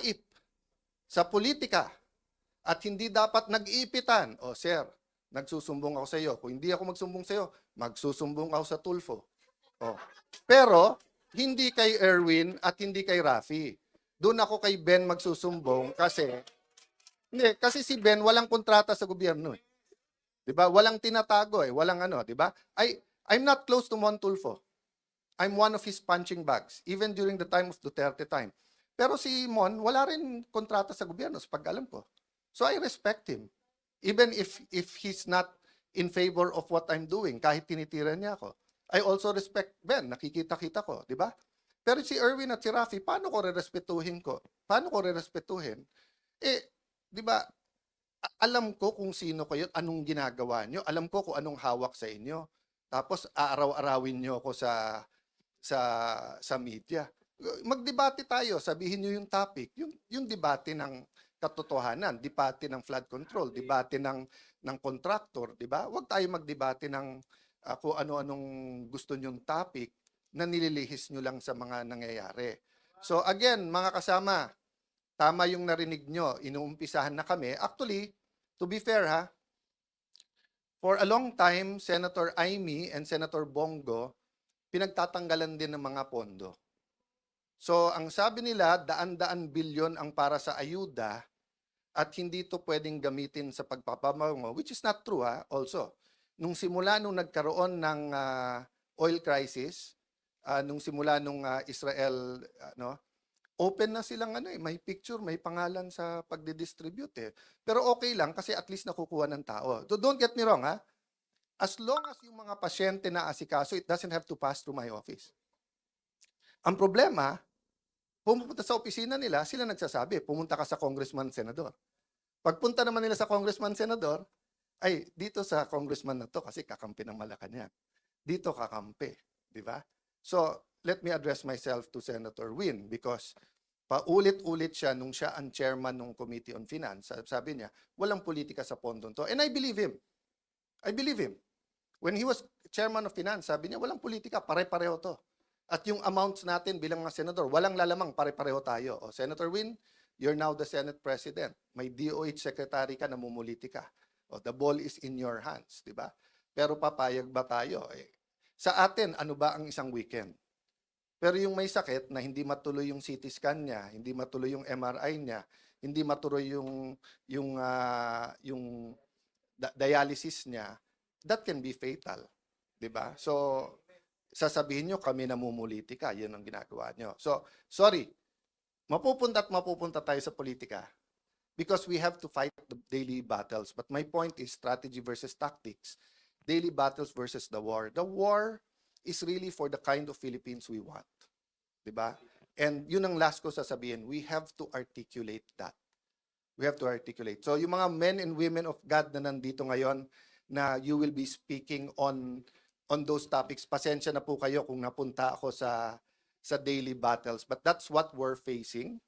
Ip sa politika at hindi dapat nag-iipitan. O sir, nagsusumbong ako sa iyo. Kung hindi ako magsumbong sa iyo, magsusumbong ako sa Tulfo. O. Pero, hindi kay Erwin at hindi kay Rafi. Doon ako kay Ben magsusumbong kasi si Ben walang kontrata sa gobyerno eh. 'Di ba? Walang tinatago eh, walang ano, 'di ba? I'm not close to Mon Tulfo. I'm one of his punching bags, even during the time of Duterte time. Pero si Mon, wala rin kontrata sa gobyerno, sa pag-alam ko. So I respect him. Even if he's not in favor of what I'm doing, kahit tinitira niya ako. I also respect Ben, nakikita-kita ko, di ba? Pero si Erwin at si Rafi, paano ko rerespetuhin ko? Paano ko rerespetuhin? Eh, di ba, alam ko kung sino kayo, anong ginagawa nyo, alam ko kung anong hawak sa inyo. Tapos aaraw-arawin nyo ako sa sa media. Magdebate tayo, sabihin niyo yung topic, yung debate ng katotohanan, debate ng flood control, debate ng contractor, 'di ba? Huwag tayo magdebate ng kung ano-anong gusto niyong topic na nililihis niyo lang sa mga nangyayari. So again, mga kasama, tama yung narinig nyo, inuumpisahan na kami. Actually, to be fair ha, for a long time, Senator Amy and Senator Bongo pinagtatanggalan din ng mga pondo. So, ang sabi nila, daan-daan bilyon ang para sa ayuda at hindi ito pwedeng gamitin sa pagpapamango, which is not true also. Nung simula nung nagkaroon ng oil crisis, nung simula nung Israel, open na silang may picture, may pangalan sa pagdidistribute eh. Pero okay lang kasi at least nakukuha ng tao. So don't get me wrong ha. As long as yung mga pasyente na asikaso, it doesn't have to pass through my office. Ang problema, pumunta sa opisina nila, sila nagsasabi, pumunta ka sa congressman, senador. Pagpunta naman nila sa congressman, senador, ay dito sa congressman na to kasi kakampi ng Malacanang. Dito kakampi, di ba? So, let me address myself to Senator Win because paulit-ulit siya nung siya ang chairman ng Committee on Finance. Sabi niya, walang politika sa pondong to. And I believe him. I believe him. When he was chairman of finance, sabi niya, walang politika, pare-pareho to. At yung amounts natin bilang mga senador, walang lalamang, pare-pareho tayo. O, Senator Win, you're now the Senate President. May DOH Secretary ka, namumuliti ka. O, the ball is in your hands, di ba? Pero papayag ba tayo? Sa atin, ano ba ang isang weekend? Pero yung may sakit na hindi matuloy yung CT scan niya, hindi matuloy yung MRI niya, hindi matuloy yung dialysis niya, that can be fatal. 'Di ba? So, sasabihin nyo kami namumulitika, yun ang ginagawa nyo. So, sorry, mapupunta tayo sa politika because we have to fight the daily battles. But my point is strategy versus tactics. Daily battles versus the war. The war is really for the kind of Philippines we want. 'Di ba? And yun ang last ko sasabihin, we have to articulate that. We have to articulate. So yung mga men and women of God na nandito ngayon na you will be speaking on those topics, pasensya na po kayo kung napunta ako sa daily battles. But that's what we're facing.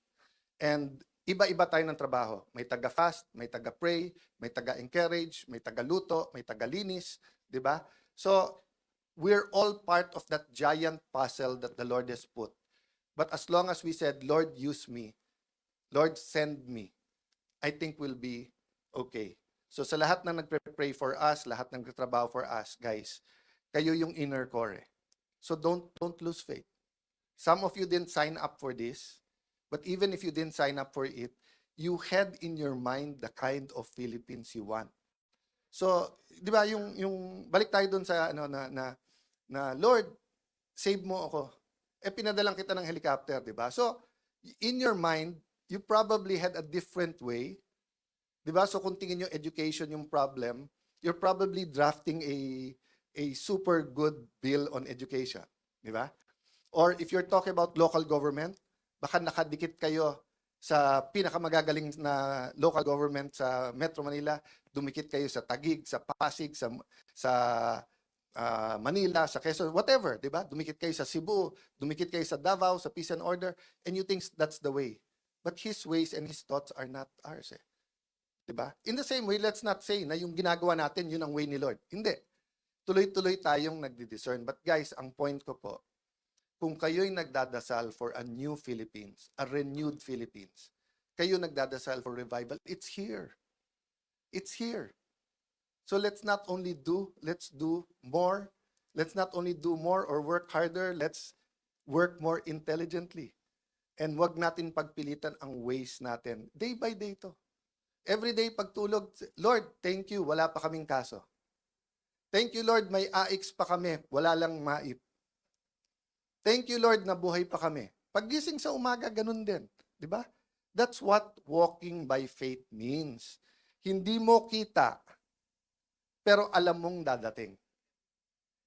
And iba-iba tayo ng trabaho. May taga-fast, may taga-pray, may taga-encourage, may taga-luto, may taga-linis, di ba? So, we're all part of that giant puzzle that the Lord has put. But as long as we said, Lord, use me, Lord, send me, I think we'll be okay. So sa lahat na nagpre-pray for us, lahat ng nagtatrabaho for us, guys, kayo yung inner core. So don't lose faith. Some of you didn't sign up for this, but even if you didn't sign up for it, you had in your mind the kind of Philippines you want. So, 'di ba yung balik tayo dun sa na Lord, save mo ako. Pinadalang kita ng helicopter, 'di ba? So, in your mind, you probably had a different way. 'Di ba? So kung tingin yung education yung problem, you're probably drafting a super good bill on education, 'di ba? Or if you're talking about local government, baka nakadikit kayo sa pinakamagagaling na local government sa Metro Manila, dumikit kayo sa Taguig, sa Pasig, sa Manila, sa Quezon, whatever, 'di ba? Dumikit kayo sa Cebu, dumikit kayo sa Davao, sa Peace and Order, and you think that's the way. But his ways and his thoughts are not ours. Diba? In the same way, let's not say na yung ginagawa natin, yun ang way ni Lord. Hindi. Tuloy-tuloy tayong nagdi-discern. But guys, ang point ko po, kung kayo'y nagdadasal for a new Philippines, a renewed Philippines, kayo nagdadasal for revival. It's here. It's here. So let's not only let's do more. Let's not only do more or work harder, let's work more intelligently. And wag natin pagpilitan ang ways natin. Day by day to. Every day pagtulog, Lord, thank you, wala pa kaming kaso. Thank you, Lord, may AX pa kami, wala lang MAIP. Thank you, Lord, nabuhay pa kami. Paggising sa umaga, ganun din. Di ba? That's what walking by faith means. Hindi mo kita, pero alam mong dadating.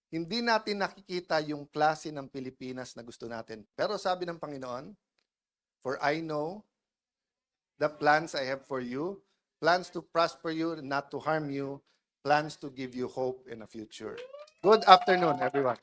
Hindi natin nakikita yung klase ng Pilipinas na gusto natin. Pero sabi ng Panginoon, for I know the plans I have for you, plans to prosper you, not to harm you, plans to give you hope in a future. Good afternoon, everyone.